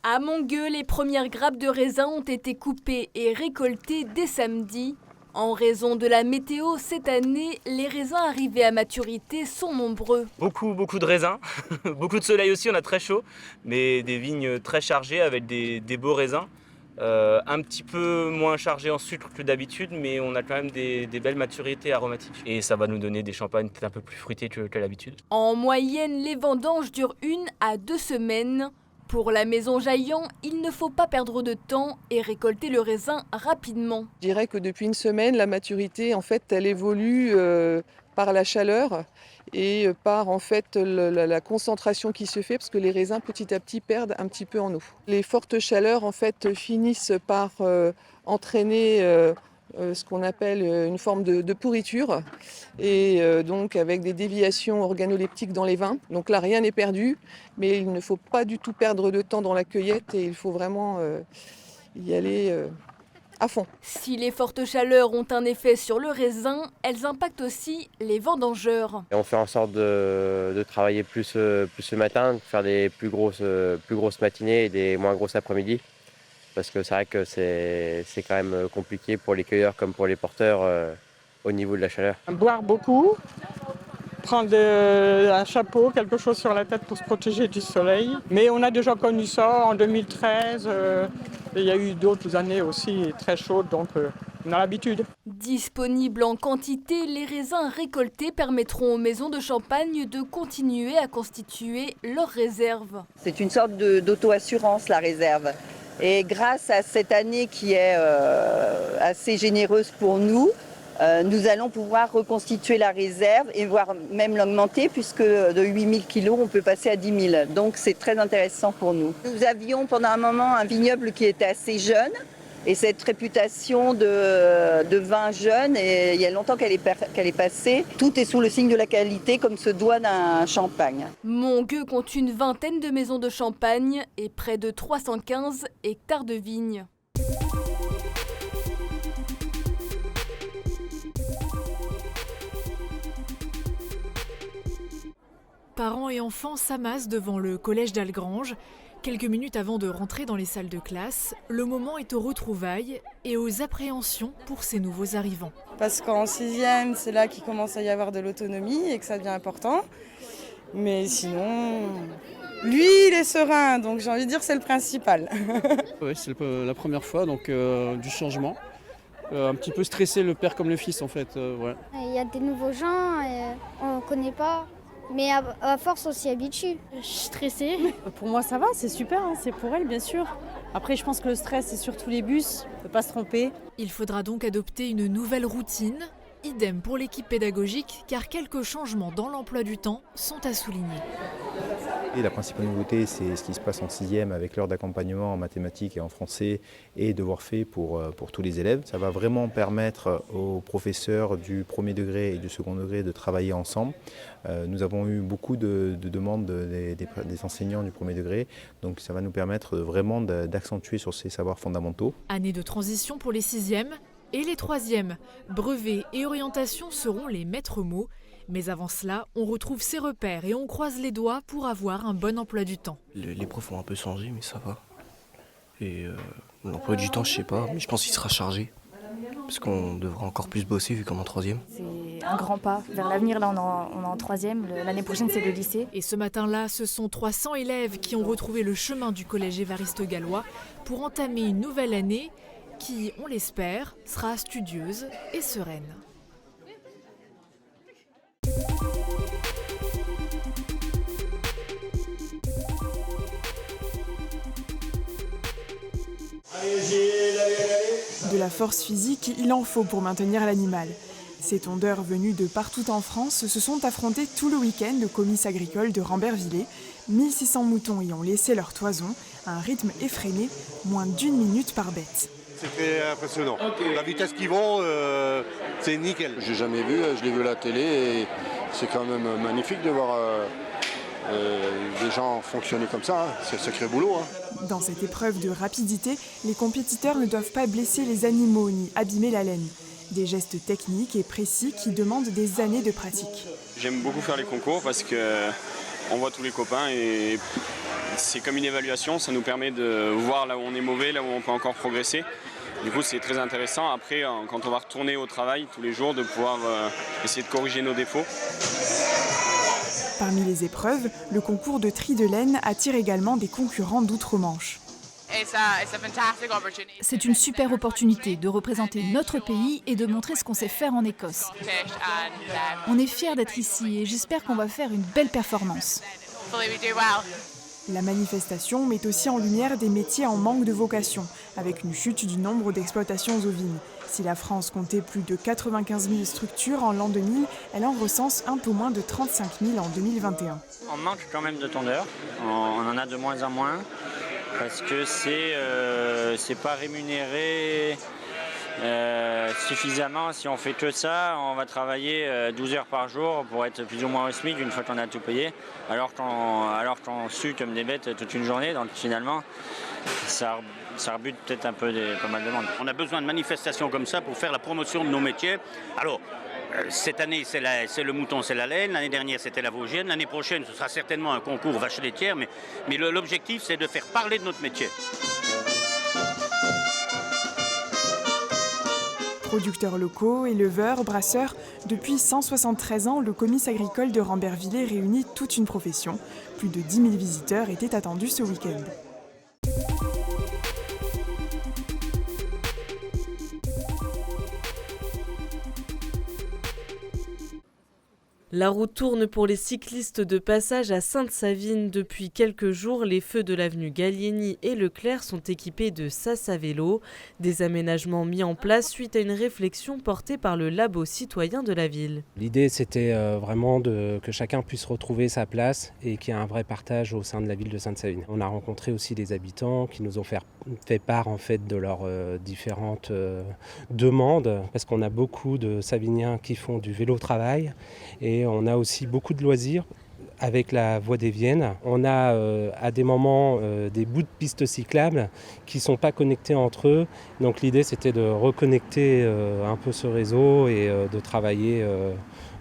À Mongueux, les premières grappes de raisin ont été coupées et récoltées dès samedi. En raison de la météo, cette année, les raisins arrivés à maturité sont nombreux. Beaucoup de raisins, beaucoup de soleil aussi, on a très chaud, mais des vignes très chargées avec des beaux raisins. Un petit peu moins chargés en sucre que d'habitude, mais on a quand même des belles maturités aromatiques. Et ça va nous donner des champagnes peut-être un peu plus fruités que d'habitude. En moyenne, les vendanges durent 1 à 2 semaines. Pour la maison Jaillant, il ne faut pas perdre de temps et récolter le raisin rapidement. Je dirais que depuis une semaine, la maturité, en fait, elle évolue par la chaleur et par en fait la concentration qui se fait, parce que les raisins petit à petit perdent un petit peu en eau. Les fortes chaleurs en fait finissent par entraîner ce qu'on appelle une forme de pourriture, et donc avec des déviations organoleptiques dans les vins. Donc là, rien n'est perdu, mais il ne faut pas du tout perdre de temps dans la cueillette et il faut vraiment y aller à fond. Si les fortes chaleurs ont un effet sur le raisin, elles impactent aussi les vendangeurs. Et on fait en sorte de travailler plus le matin, de faire des plus grosses matinées et des moins grosses après-midi. Parce que c'est vrai que c'est quand même compliqué pour les cueilleurs comme pour les porteurs au niveau de la chaleur. Boire beaucoup, prendre un chapeau, quelque chose sur la tête pour se protéger du soleil. Mais on a déjà connu ça en 2013. Il y a eu d'autres années aussi très chaudes, donc on a l'habitude. Disponibles en quantité, les raisins récoltés permettront aux maisons de champagne de continuer à constituer leurs réserves. C'est une sorte d'auto-assurance, la réserve. Et grâce à cette année qui est assez généreuse pour nous, nous allons pouvoir reconstituer la réserve et voire même l'augmenter, puisque de 8000 kilos, on peut passer à 10 000. Donc c'est très intéressant pour nous. Nous avions pendant un moment un vignoble qui était assez jeune, et cette réputation de vin jeune, et il y a longtemps qu'elle est passée. Tout est sous le signe de la qualité, comme se doit d'un champagne. Mongueux compte une vingtaine de maisons de champagne et près de 315 hectares de vignes. Parents et enfants s'amassent devant le collège d'Algrange. Quelques minutes avant de rentrer dans les salles de classe, le moment est aux retrouvailles et aux appréhensions pour ces nouveaux arrivants. Parce qu'en 6e, c'est là qu'il commence à y avoir de l'autonomie et que ça devient important. Mais sinon, lui, il est serein, donc j'ai envie de dire que c'est le principal. Oui, c'est la première fois, donc du changement. Un petit peu stressé, le père comme le fils, en fait. Ouais. Il y a des nouveaux gens, on ne connaît pas. Mais à force, on s'y habitue. Je suis stressée. Pour moi, ça va, c'est super, hein, c'est pour elle, bien sûr. Après, je pense que le stress, c'est surtout les bus, on ne peut pas se tromper. Il faudra donc adopter une nouvelle routine. Idem pour l'équipe pédagogique, car quelques changements dans l'emploi du temps sont à souligner. Et la principale nouveauté, c'est ce qui se passe en 6e avec l'heure d'accompagnement en mathématiques et en français et devoirs faits pour tous les élèves. Ça va vraiment permettre aux professeurs du premier degré et du second degré de travailler ensemble. Nous avons eu beaucoup de demandes des enseignants du premier degré, donc ça va nous permettre vraiment d'accentuer sur ces savoirs fondamentaux. Année de transition pour les 6e et les 3e. Brevets et orientation seront les maîtres mots. Mais avant cela, on retrouve ses repères et on croise les doigts pour avoir un bon emploi du temps. Les profs ont un peu changé, mais ça va. Et l'emploi du temps, je sais pas, mais je pense qu'il sera chargé. Parce qu'on devra encore plus bosser vu qu'on est en 3e. C'est un grand pas vers l'avenir, là on est en 3e, l'année prochaine c'est le lycée. Et ce matin-là, ce sont 300 élèves qui ont retrouvé le chemin du collège Évariste Galois pour entamer une nouvelle année qui, on l'espère, sera studieuse et sereine. De la force physique, il en faut pour maintenir l'animal. Ces tondeurs venus de partout en France se sont affrontés tout le week-end au comice agricole de Rambervillers. 1600 moutons y ont laissé leur toison, à un rythme effréné, moins d'1 minute par bête. C'est très impressionnant. La vitesse qu'ils vont, c'est nickel. J'ai jamais vu, je l'ai vu à la télé et c'est quand même magnifique de voir des gens fonctionner comme ça. Hein. C'est un sacré boulot. Hein. Dans cette épreuve de rapidité, les compétiteurs ne doivent pas blesser les animaux ni abîmer la laine. Des gestes techniques et précis qui demandent des années de pratique. J'aime beaucoup faire les concours parce qu'on voit tous les copains et C'est comme une évaluation, ça nous permet de voir là où on est mauvais, là où on peut encore progresser. Du coup, c'est très intéressant. Après, quand on va retourner au travail tous les jours, de pouvoir essayer de corriger nos défauts. Parmi les épreuves, le concours de tri de laine attire également des concurrents d'outre-Manche. C'est une super opportunité de représenter notre pays et de montrer ce qu'on sait faire en Écosse. On est fiers d'être ici et j'espère qu'on va faire une belle performance. La manifestation met aussi en lumière des métiers en manque de vocation, avec une chute du nombre d'exploitations ovines. Si la France comptait plus de 95 000 structures en l'an 2000, elle en recense un peu moins de 35 000 en 2021. On manque quand même de tondeurs, on en a de moins en moins, parce que c'est pas rémunéré suffisamment. Si on fait que ça, on va travailler 12 heures par jour pour être plus ou moins au SMIC une fois qu'on a tout payé, alors qu'on sue comme des bêtes toute une journée, donc finalement ça rebute peut-être un peu pas mal de monde. On a besoin de manifestations comme ça pour faire la promotion de nos métiers. Alors, cette année, c'est le mouton, c'est la laine. L'année dernière, c'était la vosgienne. L'année prochaine, ce sera certainement un concours vache laitière. Mais l'objectif, c'est de faire parler de notre métier. Producteurs locaux, éleveurs, brasseurs, depuis 173 ans, le comice agricole de Rambervillers réunit toute une profession. Plus de 10 000 visiteurs étaient attendus ce week-end. La roue tourne pour les cyclistes de passage à Sainte-Savine. Depuis quelques jours, les feux de l'avenue Gallieni et Leclerc sont équipés de sas à vélo. Des aménagements mis en place suite à une réflexion portée par le labo citoyen de la ville. L'idée, c'était vraiment que chacun puisse retrouver sa place et qu'il y ait un vrai partage au sein de la ville de Sainte-Savine. On a rencontré aussi des habitants qui nous ont fait part en fait, de leurs différentes demandes, parce qu'on a beaucoup de Saviniens qui font du vélo-travail et on a aussi beaucoup de loisirs avec la voie des Viennes. On a à des moments des bouts de pistes cyclables qui ne sont pas connectés entre eux. Donc l'idée c'était de reconnecter un peu ce réseau et de travailler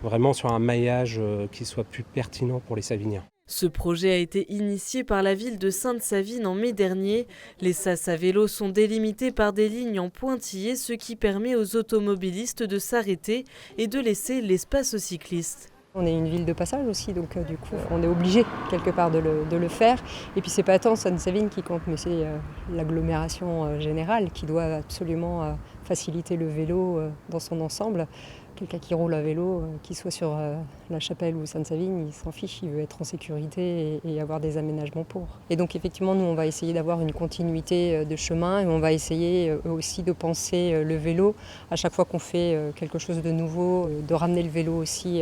vraiment sur un maillage qui soit plus pertinent pour les Saviniens. Ce projet a été initié par la ville de Sainte-Savine en mai dernier. Les sas à vélo sont délimités par des lignes en pointillés, ce qui permet aux automobilistes de s'arrêter et de laisser l'espace aux cyclistes. On est une ville de passage aussi, donc du coup on est obligé quelque part de le faire. Et puis c'est pas tant Sainte-Savine qui compte, mais c'est l'agglomération générale qui doit absolument faciliter le vélo dans son ensemble. Quelqu'un qui roule à vélo, qu'il soit sur la Chapelle ou Sainte-Savine, il s'en fiche, il veut être en sécurité et avoir des aménagements pour. Et donc effectivement, nous, on va essayer d'avoir une continuité de chemin et on va essayer aussi de penser le vélo à chaque fois qu'on fait quelque chose de nouveau, de ramener le vélo aussi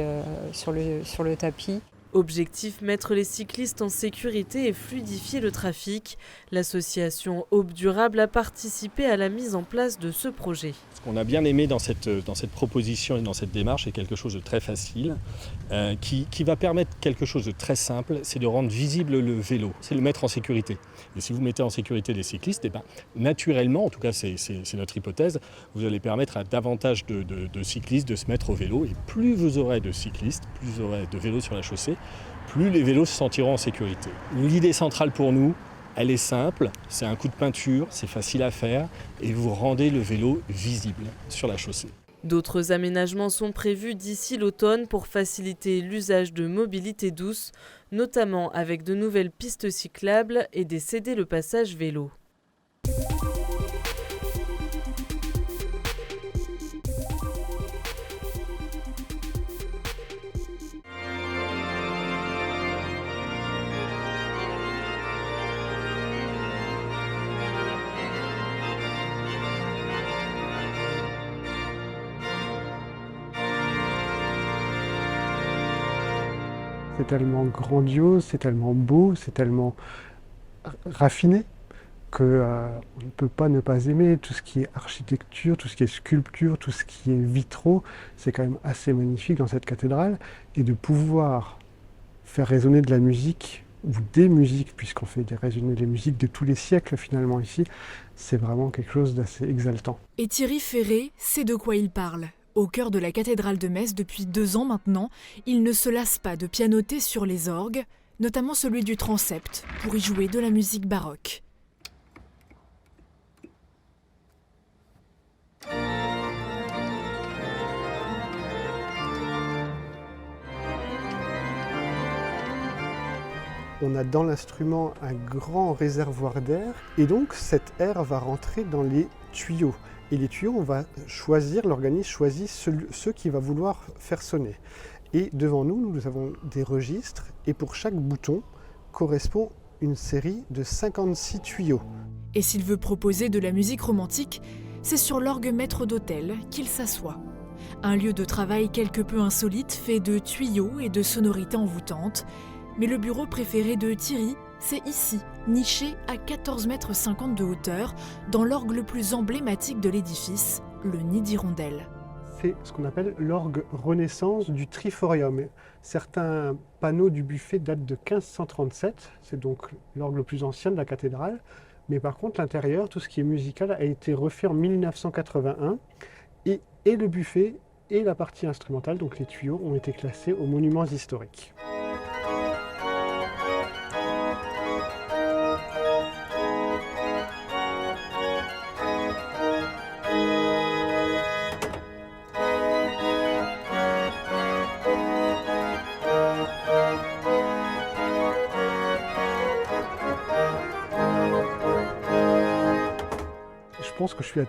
sur le tapis. Objectif, mettre les cyclistes en sécurité et fluidifier le trafic. L'association Aube Durable a participé à la mise en place de ce projet. Ce qu'on a bien aimé dans cette proposition et dans cette démarche, c'est quelque chose de très facile, qui va permettre quelque chose de très simple, c'est de rendre visible le vélo, c'est le mettre en sécurité. Et si vous mettez en sécurité les cyclistes, naturellement, en tout cas c'est notre hypothèse, vous allez permettre à davantage de cyclistes de se mettre au vélo. Et plus vous aurez de cyclistes, plus vous aurez de vélos sur la chaussée, plus les vélos se sentiront en sécurité. L'idée centrale pour nous, elle est simple, c'est un coup de peinture, c'est facile à faire et vous rendez le vélo visible sur la chaussée. D'autres aménagements sont prévus d'ici l'automne pour faciliter l'usage de mobilité douce, notamment avec de nouvelles pistes cyclables et des céder le passage vélo. C'est tellement grandiose, c'est tellement beau, c'est tellement raffiné qu'on ne peut pas ne pas aimer. Tout ce qui est architecture, tout ce qui est sculpture, tout ce qui est vitraux, c'est quand même assez magnifique dans cette cathédrale. Et de pouvoir faire résonner de la musique, ou des musiques, puisqu'on fait résonner les musiques de tous les siècles finalement ici, c'est vraiment quelque chose d'assez exaltant. Et Thierry Ferré sait de quoi il parle. Au cœur de la cathédrale de Metz depuis 2 ans maintenant, il ne se lasse pas de pianoter sur les orgues. notamment celui du transept, pour y jouer de la musique baroque. On a dans l'instrument un grand réservoir d'air et donc cet air va rentrer dans les tuyaux. Et les tuyaux, l'organisme choisit ceux qu'il va vouloir faire sonner. Et devant nous, nous avons des registres et pour chaque bouton correspond une série de 56 tuyaux. Et s'il veut proposer de la musique romantique, c'est sur l'orgue maître d'hôtel qu'il s'assoit. Un lieu de travail quelque peu insolite fait de tuyaux et de sonorités envoûtantes. Mais le bureau préféré de Thierry, c'est ici, niché à 14,50 m de hauteur, dans l'orgue le plus emblématique de l'édifice, le nid d'hirondelle. C'est ce qu'on appelle l'orgue Renaissance du Triforium. Certains panneaux du buffet datent de 1537, c'est donc l'orgue le plus ancien de la cathédrale. Mais par contre, l'intérieur, tout ce qui est musical, a été refait en 1981. Et le buffet et la partie instrumentale, donc les tuyaux, ont été classés aux monuments historiques. Je pense que je suis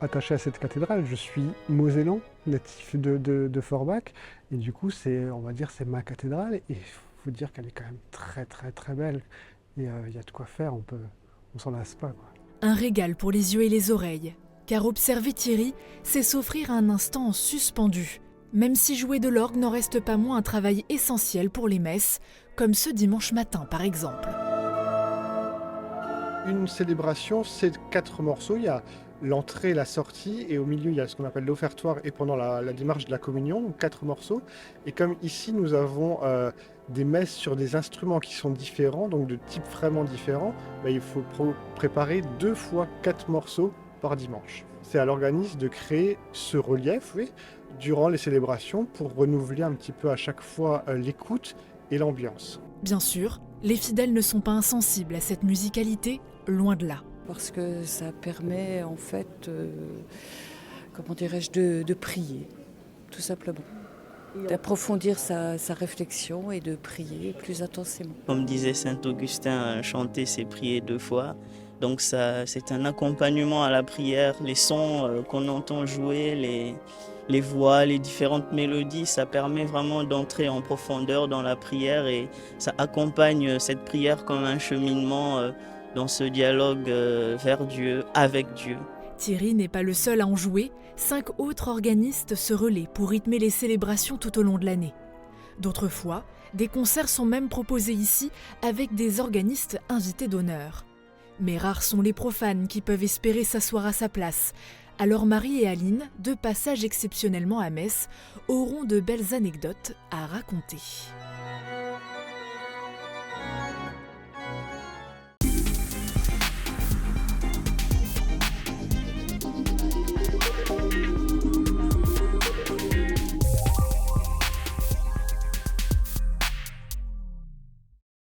attaché à cette cathédrale. Je suis mosellan, natif de Forbach, et du coup, on va dire, c'est ma cathédrale. Et il faut dire qu'elle est quand même très très très belle. Et il y a de quoi faire, on s'en lasse pas, quoi. Un régal pour les yeux et les oreilles, car observer Thierry, c'est s'offrir un instant en suspendu. Même si jouer de l'orgue n'en reste pas moins un travail essentiel pour les messes, comme ce dimanche matin par exemple. Une célébration, c'est 4 morceaux. Il y a l'entrée, la sortie, et au milieu, il y a ce qu'on appelle l'offertoire, et pendant la démarche de la communion, donc 4 morceaux. Et comme ici, nous avons des messes sur des instruments qui sont différents, donc de types vraiment différents, il faut préparer 2 fois 4 morceaux par dimanche. C'est à l'organisme de créer ce relief, durant les célébrations, pour renouveler un petit peu à chaque fois l'écoute et l'ambiance. Bien sûr, les fidèles ne sont pas insensibles à cette musicalité, loin de là. Parce que ça permet en fait, de prier, tout simplement. D'approfondir sa réflexion et de prier plus intensément. Comme disait saint Augustin, chanter c'est prier 2 fois. Donc c'est un accompagnement à la prière, les sons qu'on entend jouer, les voix, les différentes mélodies, ça permet vraiment d'entrer en profondeur dans la prière et ça accompagne cette prière comme un cheminement dans ce dialogue vers Dieu, avec Dieu. Thierry n'est pas le seul à en jouer, 5 autres organistes se relaient pour rythmer les célébrations tout au long de l'année. D'autres fois, des concerts sont même proposés ici avec des organistes invités d'honneur. Mais rares sont les profanes qui peuvent espérer s'asseoir à sa place. Alors Marie et Aline, de passage exceptionnellement à Metz, auront de belles anecdotes à raconter.